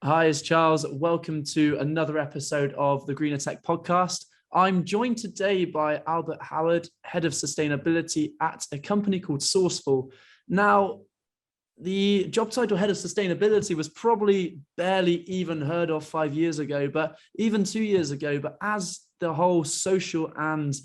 Hi, it's Charles. Welcome to another episode of the Greener Tech podcast. I'm joined today by Albert Howard, Head of Sustainability at a company called Sourceful. Now, the job title Head of Sustainability was probably barely even heard of 5 years ago, but even 2 years ago. But as the whole social and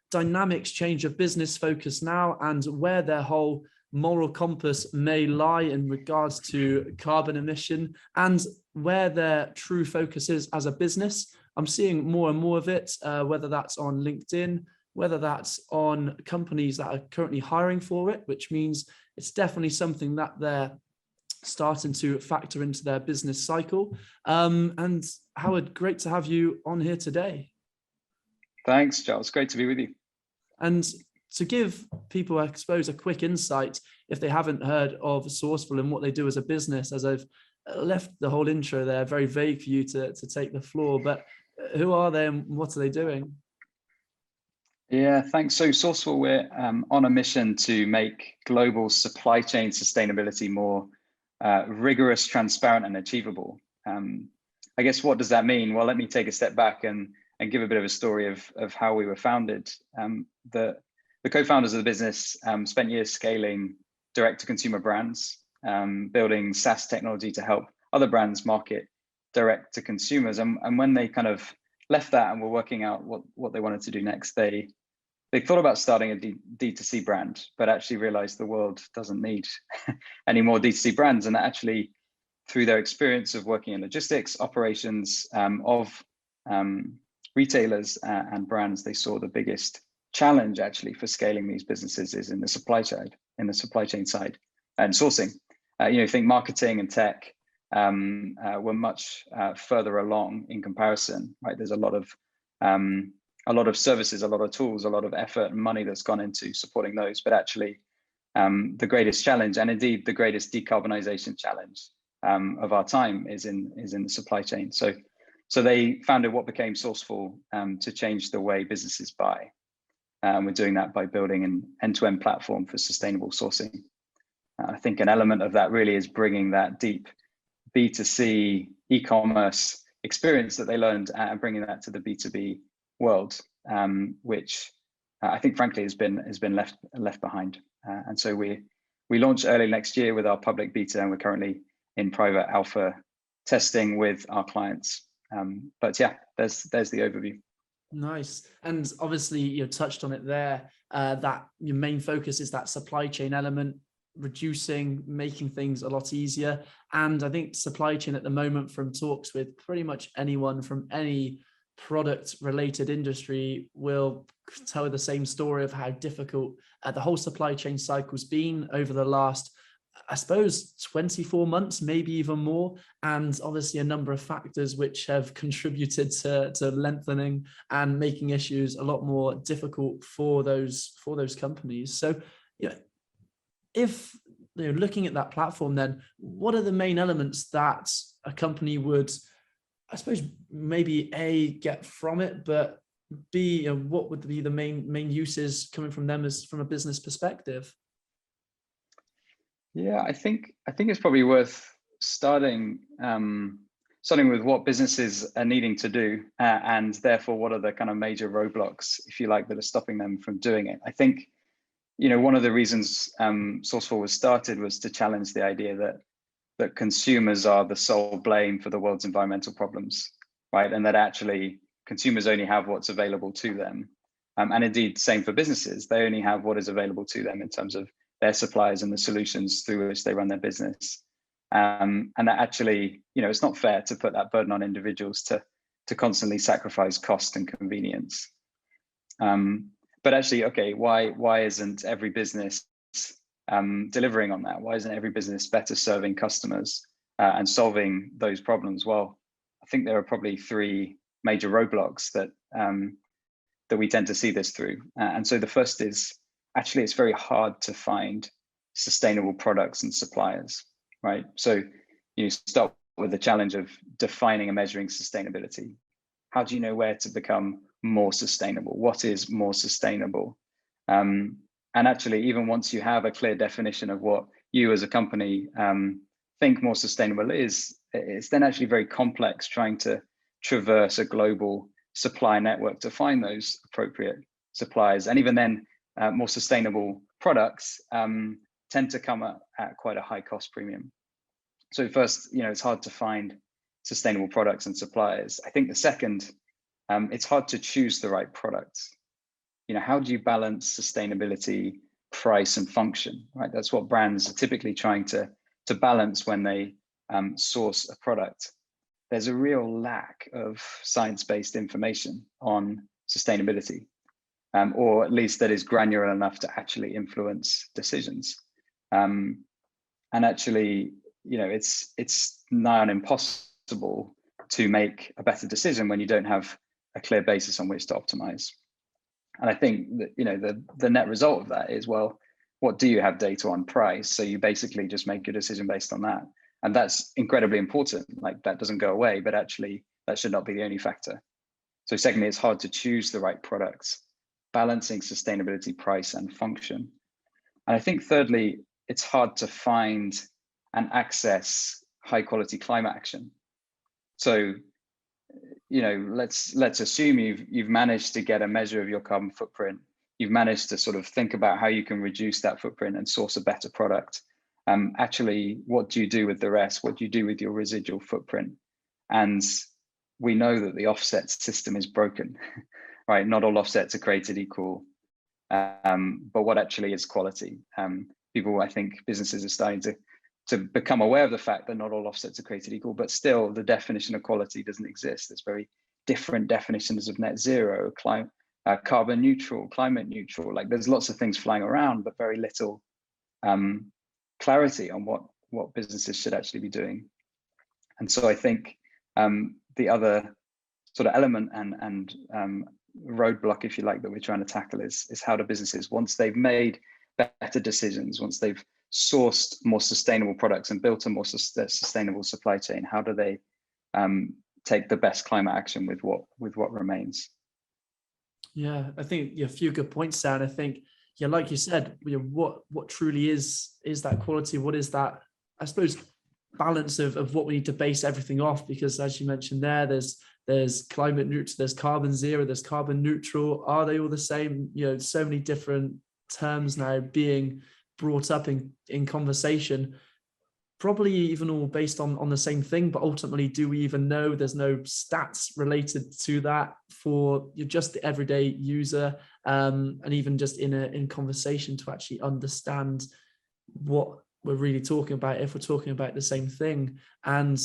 dynamics change of business focus now and where their whole moral compass may lie in regards to carbon emission and where their true focus is as a business, I'm seeing more and more of it, whether that's on LinkedIn, whether that's on companies that are currently hiring for it, which means it's definitely something that they're starting to factor into their business cycle. And Howard, great to have you on here today. Thanks, Charles. Great to be with you. And to give people, I suppose, a quick insight, if they haven't heard of Sourceful and what they do as a business, as I've left the whole intro there very vague for you to take the floor, but who are they and what are they doing? Yeah, thanks. So Sourceful, we're on a mission to make global supply chain sustainability more rigorous, transparent, and achievable. I guess, what does that mean? Well, let me take a step back and give a bit of a story of how we were founded. The co-founders of the business spent years scaling direct-to-consumer brands, building SaaS technology to help other brands market direct to consumers. And when they kind of left that and were working out what they wanted to do next, they thought about starting a D2C brand, but actually realized the world doesn't need any more D2C brands. And actually, through their experience of working in logistics, operations of retailers and brands, they saw the biggest challenge actually for scaling these businesses is in the supply chain side and sourcing. Think marketing and tech were much further along in comparison, right? There's a lot of services, a lot of tools, a lot of effort and money that's gone into supporting those. But actually, the greatest challenge, and indeed the greatest decarbonization challenge of our time, is in the supply chain. So they founded what became Sourceful to change the way businesses buy. We're doing that by building an end-to-end platform for sustainable sourcing. I think an element of that really is bringing that deep B2C e-commerce experience that they learned and bringing that to the B2B world, which I think frankly has been left behind. And so we launch early next year with our public beta, and we're currently in private alpha testing with our clients. But yeah, there's the overview. Nice. And obviously you touched on it there, that your main focus is that supply chain element, making things a lot easier. And I think supply chain at the moment, from talks with pretty much anyone from any product related industry, will tell the same story of how difficult the whole supply chain cycle's been over the last, I suppose, 24 months, maybe even more. And obviously a number of factors which have contributed to lengthening and making issues a lot more difficult for those companies. So, if you're looking at that platform, then what are the main elements that a company would, I suppose, maybe A, get from it, but B, what would be the main uses coming from them as from a business perspective? Yeah, I think it's probably worth starting with what businesses are needing to do, and therefore what are the kind of major roadblocks, if you like, that are stopping them from doing it. I think, one of the reasons Sourceful was started was to challenge the idea that consumers are the sole blame for the world's environmental problems, right? And that actually consumers only have what's available to them. And indeed, same for businesses. They only have what is available to them in terms of their suppliers and the solutions through which they run their business. And that actually, it's not fair to put that burden on individuals to constantly sacrifice cost and convenience. But actually, okay, why isn't every business delivering on that? Why isn't every business better serving customers and solving those problems? Well, I think there are probably three major roadblocks that we tend to see this through. And so the first is, actually, it's very hard to find sustainable products and suppliers, right? So you start with the challenge of defining and measuring sustainability. How do you know where to become more sustainable? What is more sustainable? And actually, even once you have a clear definition of what you as a company think more sustainable is, it's then actually very complex trying to traverse a global supply network to find those appropriate suppliers. And even then, more sustainable products tend to come at quite a high cost premium. So first, it's hard to find sustainable products and suppliers. I think the second, it's hard to choose the right products. How do you balance sustainability, price, and function, right? That's what brands are typically trying to balance when they source a product. There's a real lack of science-based information on sustainability, or at least that is granular enough to actually influence decisions. And actually, it's nigh on impossible to make a better decision when you don't have a clear basis on which to optimize. And I think that the net result of that is, well, what do you have data on? Price. So you basically just make your decision based on that. And that's incredibly important. Like, that doesn't go away, but actually that should not be the only factor. So secondly, it's hard to choose the right products, balancing sustainability, price, and function. And I think thirdly, it's hard to find and access high quality climate action. So, let's assume you've managed to get a measure of your carbon footprint. You've managed to sort of think about how you can reduce that footprint and source a better product. Actually, what do you do with the rest? What do you do with your residual footprint? And we know that the offset system is broken, right? Not all offsets are created equal, but what actually is quality? I think businesses are starting to become aware of the fact that not all offsets are created equal, but still the definition of quality doesn't exist. There's very different definitions of net zero, carbon neutral, climate neutral. Like, there's lots of things flying around, but very little clarity on what businesses should actually be doing. And so I think the other sort of element and roadblock, if you like, that we're trying to tackle is how do businesses, once they've made better decisions, once they've sourced more sustainable products and built a more sustainable supply chain, how do they take the best climate action with what remains? Yeah, I think a few good points there. And I think, like you said, what truly is that quality? What is that, I suppose, balance of what we need to base everything off? Because as you mentioned there's climate neutral, there's carbon zero, there's carbon neutral. Are they all the same? So many different terms now being brought up in conversation, probably even all based on the same thing, but ultimately, do we even know? There's no stats related to that for just the everyday user, and even just in conversation to actually understand what we're really talking about, if we're talking about the same thing. And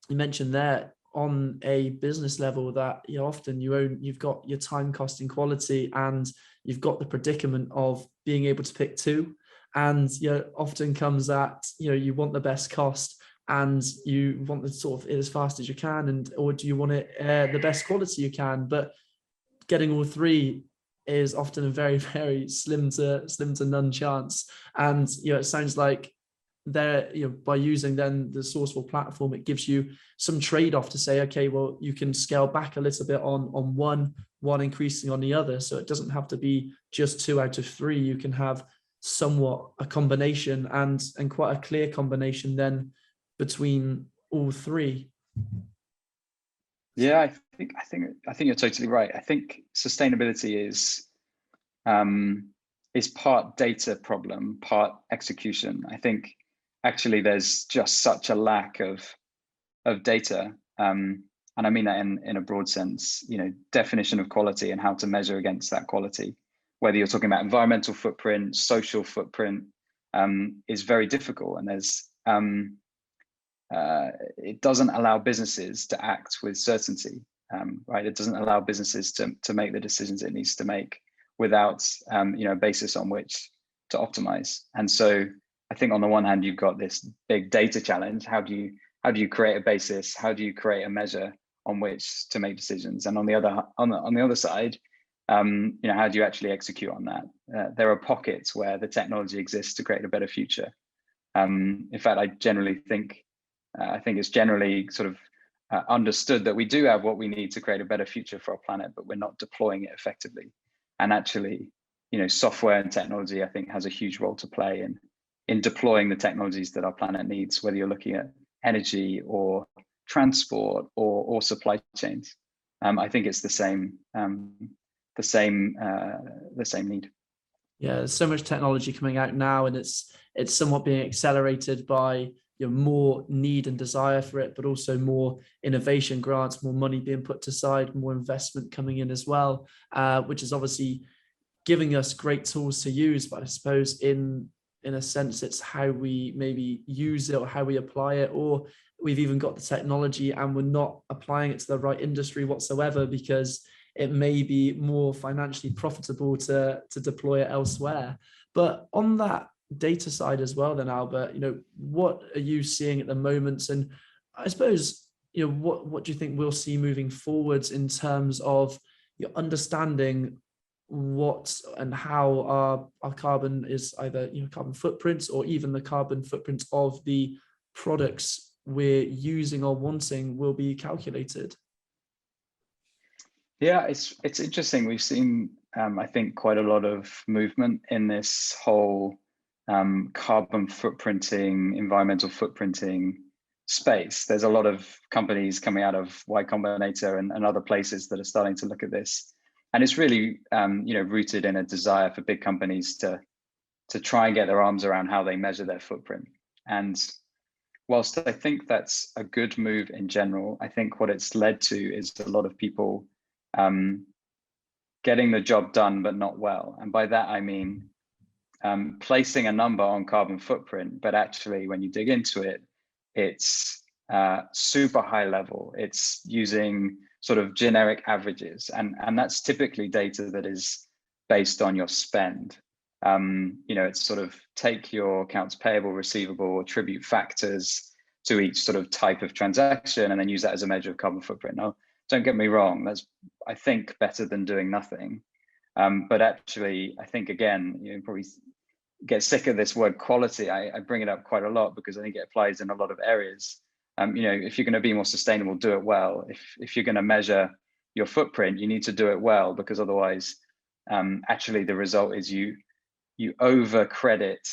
you mentioned there on a business level that often you've got your time costing quality, and you've got the predicament of being able to pick two. And often comes that you want the best cost, and you want the sort of as fast as you can, or do you want it the best quality you can? But getting all three is often a very, very slim to none chance. And it sounds like there, by using then the Sourceful platform, it gives you some trade-off to say, okay, well, you can scale back a little bit on one increasing on the other, so it doesn't have to be just 2 out of 3. You can have somewhat a combination, and quite a clear combination then between all three. Yeah, I think you're totally right. I think sustainability is part data problem, part execution. I think actually there's just such a lack of data, and I mean that in a broad sense. Definition of quality and how to measure against that quality, whether you're talking about environmental footprint, social footprint, is very difficult. And there's it doesn't allow businesses to act with certainty, right? It doesn't allow businesses to make the decisions it needs to make without a basis on which to optimize. And so I think on the one hand, you've got this big data challenge. How do you create a basis? How do you create a measure on which to make decisions? And on the other side, how do you actually execute on that? There are pockets where the technology exists to create a better future. In fact, I think it's generally sort of understood that we do have what we need to create a better future for our planet, but we're not deploying it effectively. And actually, software and technology, I think, has a huge role to play in deploying the technologies that our planet needs, whether you're looking at energy or transport or supply chains. I think it's the same need. Yeah, there's so much technology coming out now, and it's somewhat being accelerated by more need and desire for it, but also more innovation grants, more money being put aside, more investment coming in as well, which is obviously giving us great tools to use. But I suppose in a sense, it's how we maybe use it or how we apply it, or we've even got the technology and we're not applying it to the right industry whatsoever, because it may be more financially profitable to deploy it elsewhere. But on that data side as well, then Albert, what are you seeing at the moment? And I suppose, what do you think we'll see moving forwards in terms of your understanding what and how our carbon is, either carbon footprints or even the carbon footprint of the products we're using or wanting will be calculated? Yeah, it's interesting. We've seen, I think, quite a lot of movement in this whole carbon footprinting, environmental footprinting space. There's a lot of companies coming out of Y Combinator and other places that are starting to look at this, and it's really rooted in a desire for big companies to try and get their arms around how they measure their footprint. And whilst I think that's a good move in general, I think what it's led to is a lot of people getting the job done but not well. And by that I mean placing a number on carbon footprint, but actually when you dig into it, it's super high level. It's using sort of generic averages, and that's typically data that is based on your spend. It's sort of take your accounts payable, receivable, attribute factors to each sort of type of transaction, and then use that as a measure of carbon footprint. Now, don't get me wrong, that's, I think, better than doing nothing. But actually, I think, again, you probably get sick of this word quality. I bring it up quite a lot because I think it applies in a lot of areas. If you're going to be more sustainable, do it well. If you're going to measure your footprint, you need to do it well, because otherwise, actually, the result is you over credit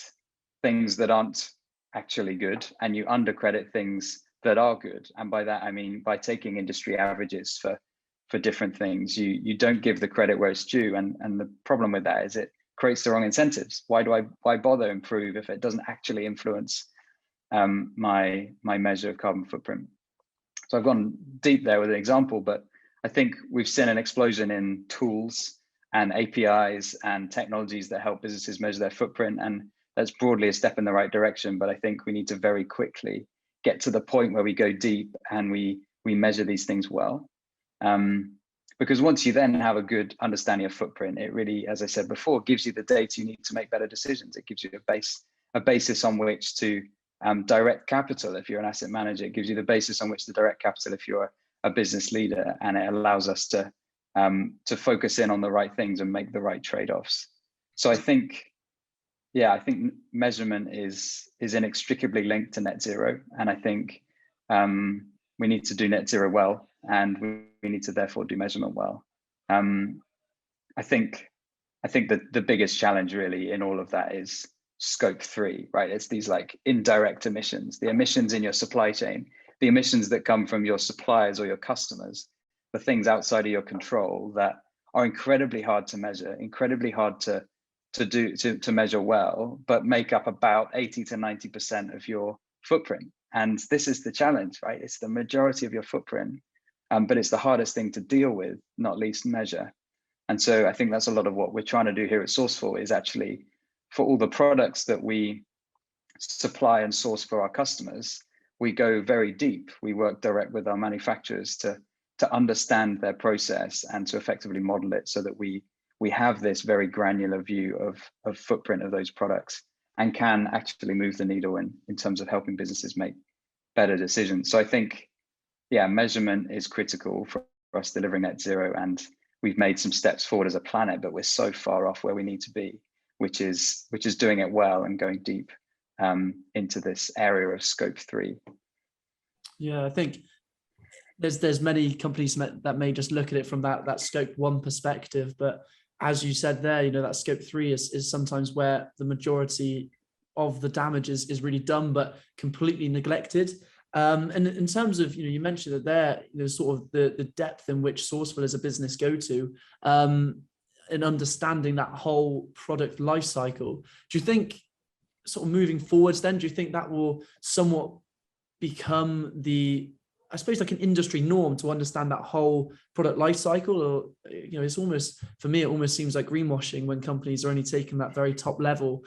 things that aren't actually good, and you under credit things that are good. And by that I mean, by taking industry averages for different things, you don't give the credit where it's due. And the problem with that is it creates the wrong incentives. Why bother improve if it doesn't actually influence my measure of carbon footprint? So I've gone deep there with an example, but I think we've seen an explosion in tools and APIs and technologies that help businesses measure their footprint, and that's broadly a step in the right direction. But I think we need to very quickly get to the point where we go deep and we measure these things well. Because once you then have a good understanding of footprint, it really, as I said before, gives you the data you need to make better decisions. It gives you a basis on which to direct capital if you're an asset manager. It gives you the basis on which to direct capital if you're a business leader, and it allows us to focus in on the right things and make the right trade-offs. So I think measurement is inextricably linked to net zero, and I think we need to do net zero well, and we need to therefore do measurement well. I think that the biggest challenge really in all of that is scope 3, right? It's these like indirect emissions, the emissions in your supply chain, the emissions that come from your suppliers or your customers, the things outside of your control that are incredibly hard to measure, incredibly hard to measure well, but make up about 80 to 90% of your footprint. And this is the challenge, right? It's the majority of your footprint, but it's the hardest thing to deal with, not least measure. And so I think that's a lot of what we're trying to do here at Sourceful, is actually for all the products that we supply and source for our customers, we go very deep. We work direct with our manufacturers to understand their process and to effectively model it so that we have this very granular view of footprint of those products and can actually move the needle in terms of helping businesses make better decisions. So I think, measurement is critical for us delivering net zero, and we've made some steps forward as a planet, but we're so far off where we need to be, which is doing it well and going deep into this area of scope 3. Yeah, I think there's many companies that may just look at it from that scope 1 perspective, but as you said there, that scope 3 is sometimes where the majority of the damage is really done, but completely neglected. And in terms of, you mentioned that there, sort of the depth in which Sourceful as a business go to, in understanding that whole product life cycle. Do you think, sort of moving forwards then, do you think that will somewhat become I suppose, like an industry norm to understand that whole product life cycle? Or, it's almost, for me, it almost seems like greenwashing when companies are only taking that very top level,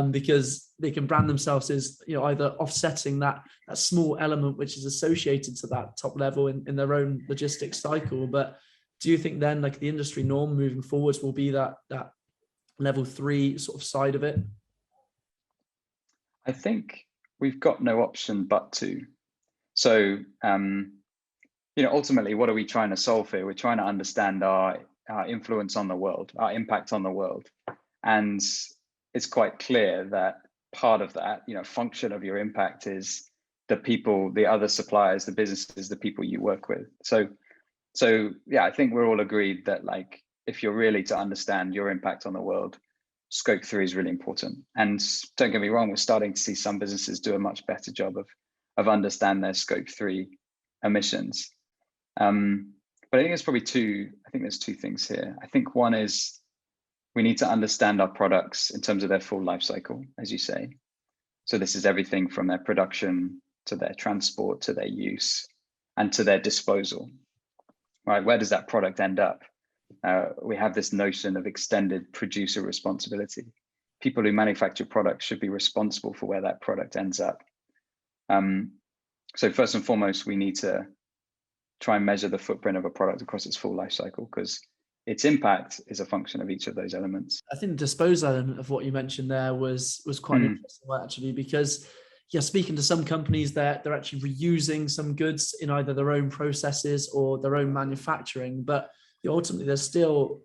because they can brand themselves as, either offsetting that small element which is associated to that top level in their own logistics cycle. But do you think then, like, the industry norm moving forwards will be that level 3 sort of side of it? I think we've got no option but to. So, ultimately, what are we trying to solve here? We're trying to understand our influence on the world, our impact on the world. And it's quite clear that part of that, function of your impact is the people, the other suppliers, the businesses, the people you work with. So yeah, I think we're all agreed that, like, if you're really to understand your impact on the world, scope 3 is really important. And don't get me wrong, we're starting to see some businesses do a much better job of understand their scope 3 emissions. But I think there's probably there's two things here. I think one is we need to understand our products in terms of their full life cycle, as you say. So this is everything from their production to their transport, to their use, and to their disposal, right? Where does that product end up? We have this notion of extended producer responsibility. People who manufacture products should be responsible for where that product ends up. So first and foremost, we need to try and measure the footprint of a product across its full life cycle, because its impact is a function of each of those elements. I think the disposal element of what you mentioned there was quite an interesting one, actually, because speaking to some companies, they're actually reusing some goods in either their own processes or their own manufacturing, but ultimately there's still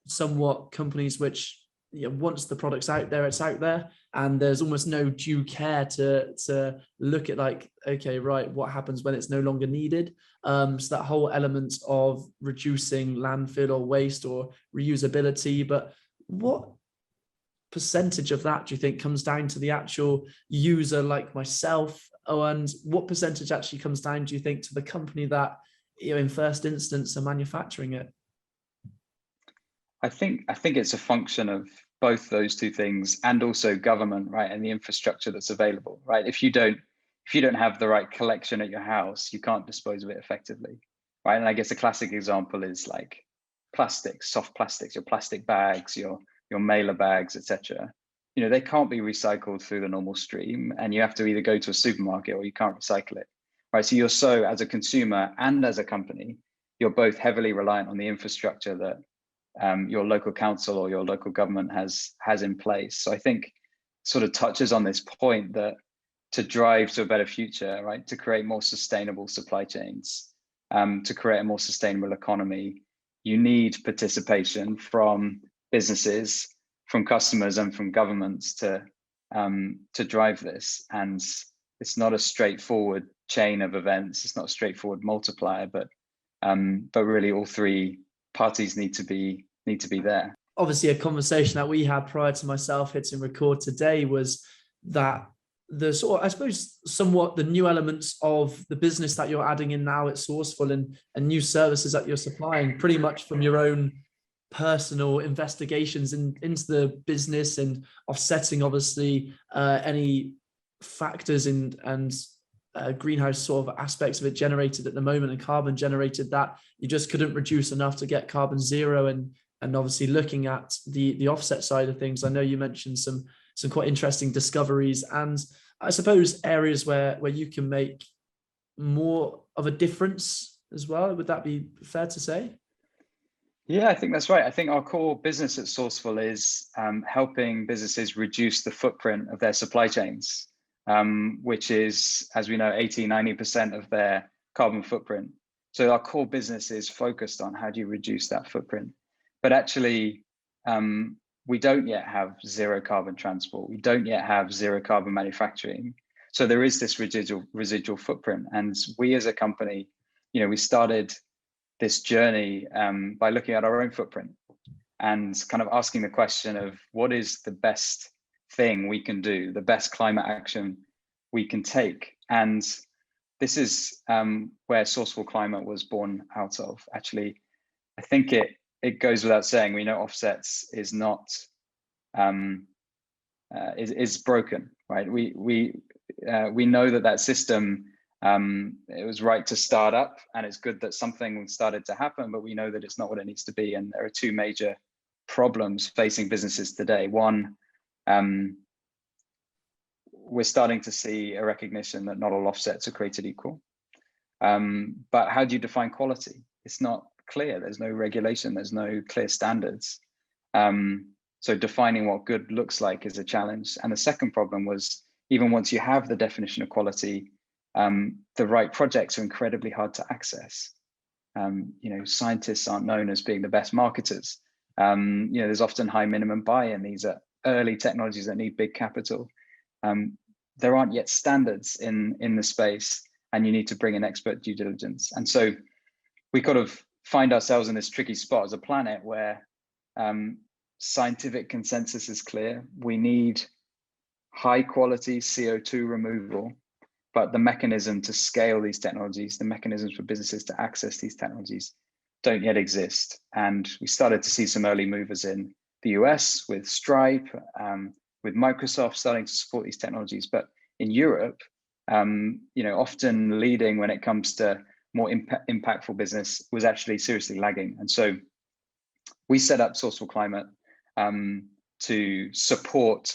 somewhat companies which, once the product's out there, it's out there, and there's almost no due care to look at, like, okay, right, what happens when it's no longer needed? So that whole element of reducing landfill or waste or reusability. But what percentage of that do you think comes down to the actual user, like myself? And what percentage actually comes down, do you think, to the company that, in first instance, are manufacturing it? I think it's a function of both those two things, and also government, right, and the infrastructure that's available, right? If you don't have the right collection at your house, you can't dispose of it effectively, right? And I guess a classic example is like plastics, soft plastics, your plastic bags, your mailer bags, etc. They can't be recycled through the normal stream, and you have to either go to a supermarket or you can't recycle it, right? So as a consumer and as a company, you're both heavily reliant on the infrastructure that your local council or your local government has in place. So I think sort of touches on this point that to drive to a better future, right, to create more sustainable supply chains, to create a more sustainable economy, you need participation from businesses, from customers, and from governments to drive this. And it's not a straightforward chain of events. It's not a straightforward multiplier, but really all three parties need to be there. Obviously, a conversation that we had prior to myself hitting record today was that the sort of, I suppose, somewhat the new elements of the business that you're adding in now at Sourceful, and new services that you're supplying, pretty much from your own personal investigations into the business, and offsetting, obviously, any factors and greenhouse sort of aspects of it generated at the moment, and carbon generated that you just couldn't reduce enough to get carbon zero. And obviously looking at the offset side of things, I know you mentioned some quite interesting discoveries, and I suppose areas where you can make more of a difference as well. Would that be fair to say? Yeah, I think that's right. I think our core business at Sourceful is helping businesses reduce the footprint of their supply chains, which is, as we know, 80-90% of their carbon footprint. So our core business is focused on how do you reduce that footprint. But actually, we don't yet have zero carbon transport. We don't yet have zero carbon manufacturing. So there is this residual footprint. And we as a company, we started this journey by looking at our own footprint and kind of asking the question of what is the best thing we can do, the best climate action we can take. And this is where Sourceful Climate was born out of. Actually, I think it goes without saying, we know offsets is not is broken, right? We know that system, it was right to start up, and it's good that something started to happen, but we know that it's not what it needs to be. And there are two major problems facing businesses today. One, we're starting to see a recognition that not all offsets are created equal. But how do you define quality? It's not clear. There's no regulation. There's no clear standards. So defining what good looks like is a challenge. And the second problem was, even once you have the definition of quality, the right projects are incredibly hard to access. Scientists aren't known as being the best marketers. There's often high minimum buy-in. These are early technologies that need big capital. There aren't yet standards in the space, and you need to bring in expert due diligence. And so we kind of find ourselves in this tricky spot as a planet where scientific consensus is clear. We need high quality CO2 removal, but the mechanism to scale these technologies, the mechanisms for businesses to access these technologies don't yet exist. And we started to see some early movers in the US with Stripe, with Microsoft starting to support these technologies. But in Europe, often leading when it comes to more impactful business was actually seriously lagging. And so we set up Sourceful Climate to support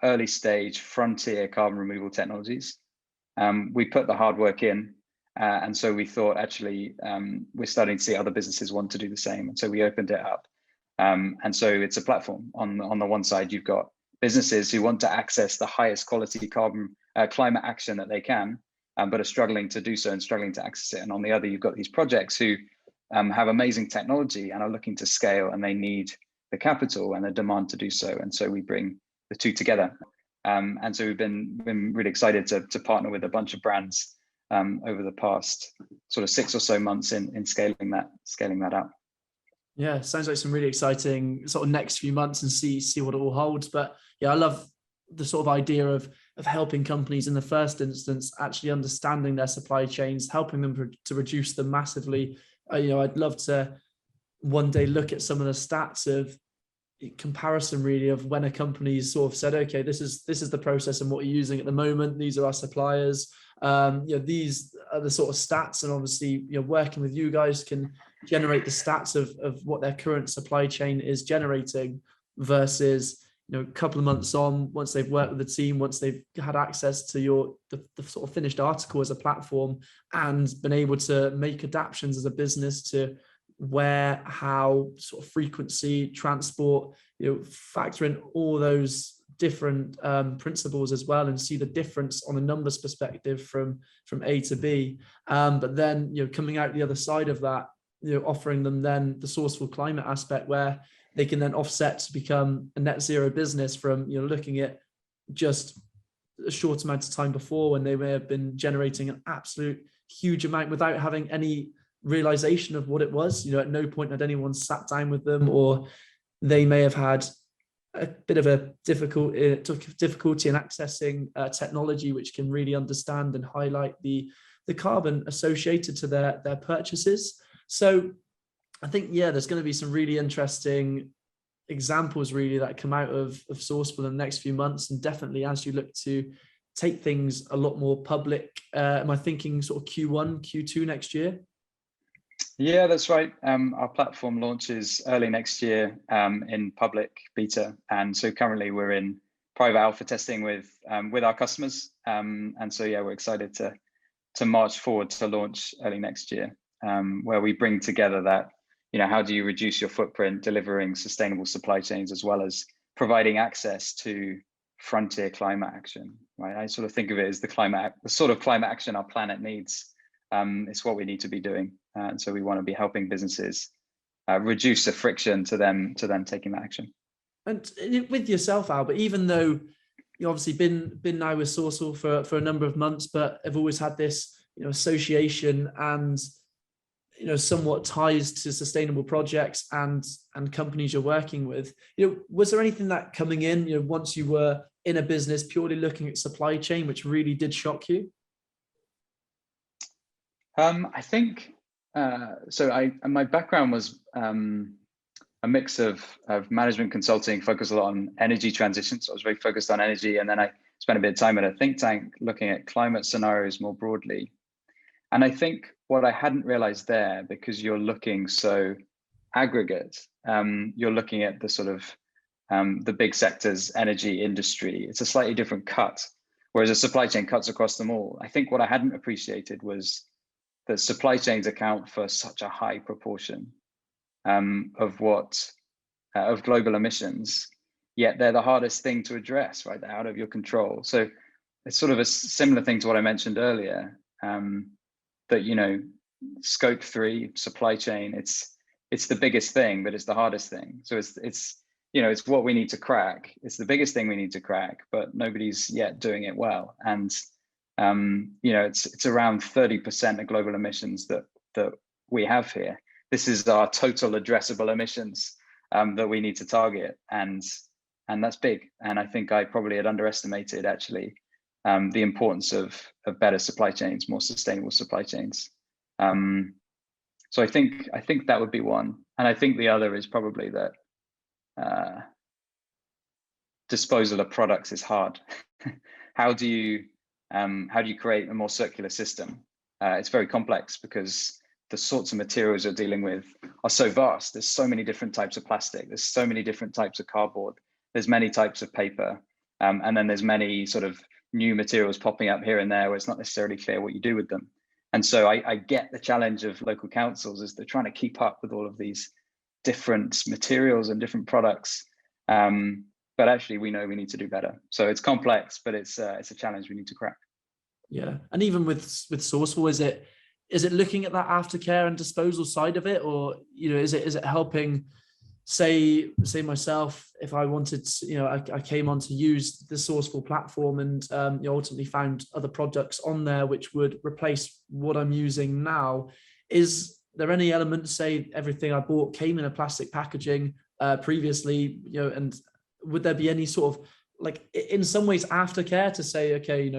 early stage frontier carbon removal technologies. We put the hard work in, and so we thought actually we're starting to see other businesses want to do the same. And so we opened it up. And so it's a platform. On the one side, you've got businesses who want to access the highest quality climate action that they can, but are struggling to do so and struggling to access it. And on the other, you've got these projects who have amazing technology and are looking to scale, and they need the capital and the demand to do so. And so we bring the two together. And so we've been really excited to partner with a bunch of brands over the past sort of 6 or so months in scaling that up. Yeah, sounds like some really exciting sort of next few months, and see what it all holds. But yeah, I love the sort of idea of helping companies in the first instance actually understanding their supply chains, helping them to reduce them massively. I'd love to one day look at some of the stats of comparison really of when a company's sort of said, okay, this is the process and what you're using at the moment. These are our suppliers. These are the sort of stats, and obviously, working with you guys can generate the stats of what their current supply chain is generating versus, a couple of months on, once they've worked with the team, once they've had access to the sort of finished article as a platform and been able to make adaptations as a business to where, how, sort of frequency, transport, factor in all those different principles as well, and see the difference on a numbers perspective from A to B. But then, coming out the other side of that, offering them then the Sourceful Climate aspect, where they can then offset to become a net zero business from, looking at just a short amount of time before when they may have been generating an absolute huge amount without having any realization of what it was. At no point had anyone sat down with them, or they may have had a bit of a difficulty in accessing technology which can really understand and highlight the carbon associated to their purchases. So I think, there's going to be some really interesting examples really that come out of Sourceful in the next few months, and definitely as you look to take things a lot more public. Am I thinking sort of Q1, Q2 next year? Yeah, that's right. Our platform launches early next year in public beta, and so currently we're in private alpha testing with our customers. And so we're excited to march forward to launch early next year, where we bring together that, how do you reduce your footprint, delivering sustainable supply chains, as well as providing access to frontier climate action. Right, I sort of think of it as the sort of climate action our planet needs. It's what we need to be doing. And so we want to be helping businesses reduce the friction to them taking that action. And with yourself, Albert, even though you've obviously been now with Sourceful for a number of months, but have always had this association and somewhat ties to sustainable projects and companies you're working with. Was there anything that coming in, once you were in a business purely looking at supply chain, which really did shock you? I think so. My background was a mix of management consulting, focused a lot on energy transition. So I was very focused on energy, and then I spent a bit of time at a think tank looking at climate scenarios more broadly. And I think what I hadn't realized there, because you're looking so aggregate, you're looking at the sort of the big sectors, energy, industry. It's a slightly different cut, whereas a supply chain cuts across them all. I think what I hadn't appreciated was that supply chains account for such a high proportion of global emissions, yet they're the hardest thing to address, right? They're out of your control. So it's sort of a similar thing to what I mentioned earlier, that scope 3 supply chain, it's the biggest thing, but it's the hardest thing. So it's what we need to crack. It's the biggest thing we need to crack, but nobody's yet doing it well. And it's around 30% of global emissions that we have here. This is our total addressable emissions that we need to target, and that's big. And I think I probably had underestimated actually the importance of better supply chains, more sustainable supply chains. So I think that would be one, and I think the other is probably that disposal of products is hard. How do you create a more circular system? It's very complex because the sorts of materials you're dealing with are so vast. There's so many different types of plastic. There's so many different types of cardboard. There's many types of paper. And then there's many sort of new materials popping up here and there where it's not necessarily clear what you do with them. And so I get the challenge of local councils as they're trying to keep up with all of these different materials and different products. But actually we know we need to do better. So it's complex, but it's a challenge we need to crack. Yeah. And even with Sourceful, is it looking at that aftercare and disposal side of it, or is it helping, say myself, if I wanted to, I came on to use the Sourceful platform and ultimately found other products on there which would replace what I'm using now. Is there any element, say everything I bought came in a plastic packaging previously, and would there be any sort of, like, in some ways aftercare to say, okay,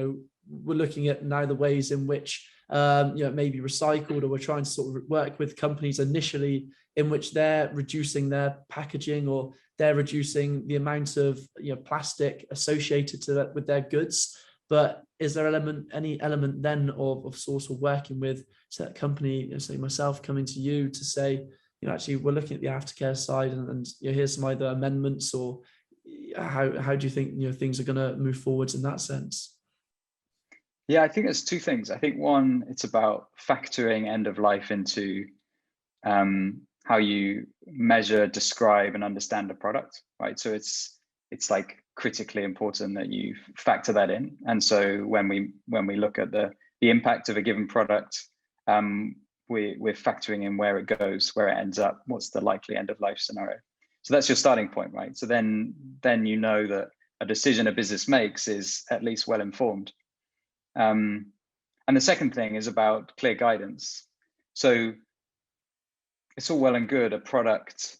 we're looking at now the ways in which it may be recycled, or we're trying to sort of work with companies initially in which they're reducing their packaging, or they're reducing the amount of plastic associated to that with their goods. But is there any element then of Sourceful working with, say, that company, say myself, coming to you to say, actually we're looking at the aftercare side, and here's some either amendments, or how do you think things are going to move forwards in that sense? Yeah, I think there's two things. I think one, it's about factoring end of life into how you measure, describe, and understand a product, right? So it's like critically important that you factor that in. And so when we look at the impact of a given product, we're factoring in where it goes, where it ends up, what's the likely end of life scenario. So that's your starting point, right? So then that a decision a business makes is at least well informed. And the second thing is about clear guidance. So it's all well and good a product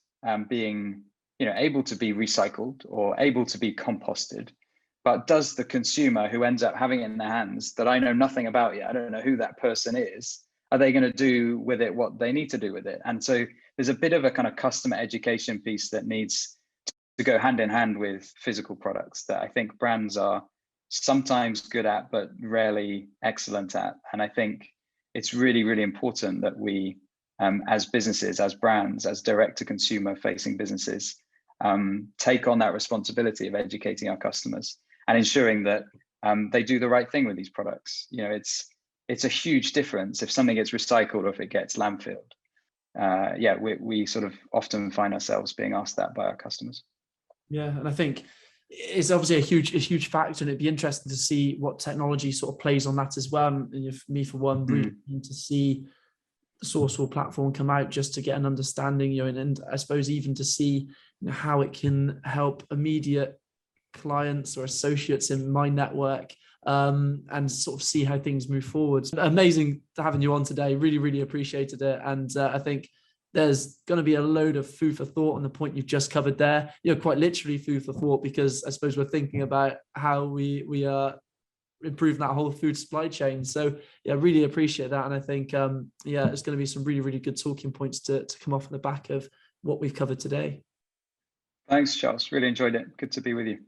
being able to be recycled or able to be composted, but does the consumer who ends up having it in their hands, that I know nothing about yet, I don't know who that person is, are they going to do with it what they need to do with it? And so there's a bit of a kind of customer education piece that needs to go hand in hand with physical products that I think brands are sometimes good at, but rarely excellent at. And I think it's really, really important that we, as businesses, as brands, as direct to consumer facing businesses, take on that responsibility of educating our customers and ensuring that they do the right thing with these products. It's a huge difference if something gets recycled or if it gets landfilled. We sort of often find ourselves being asked that by our customers. Yeah, and I think it's obviously a huge factor, and it'd be interesting to see what technology sort of plays on that as well. And for me, for one, really keen to see the Sourceful platform come out just to get an understanding, and I suppose even to see how it can help immediate clients or associates in my network and sort of see how things move forward. Amazing having you on today. Really, really appreciated it. And I think there's going to be a load of food for thought on the point you've just covered there. Quite literally food for thought, because I suppose we're thinking about how we are improving that whole food supply chain. So yeah, really appreciate that. And I think, it's going to be some really, really good talking points to come off the back of what we've covered today. Thanks, Charles. Really enjoyed it. Good to be with you.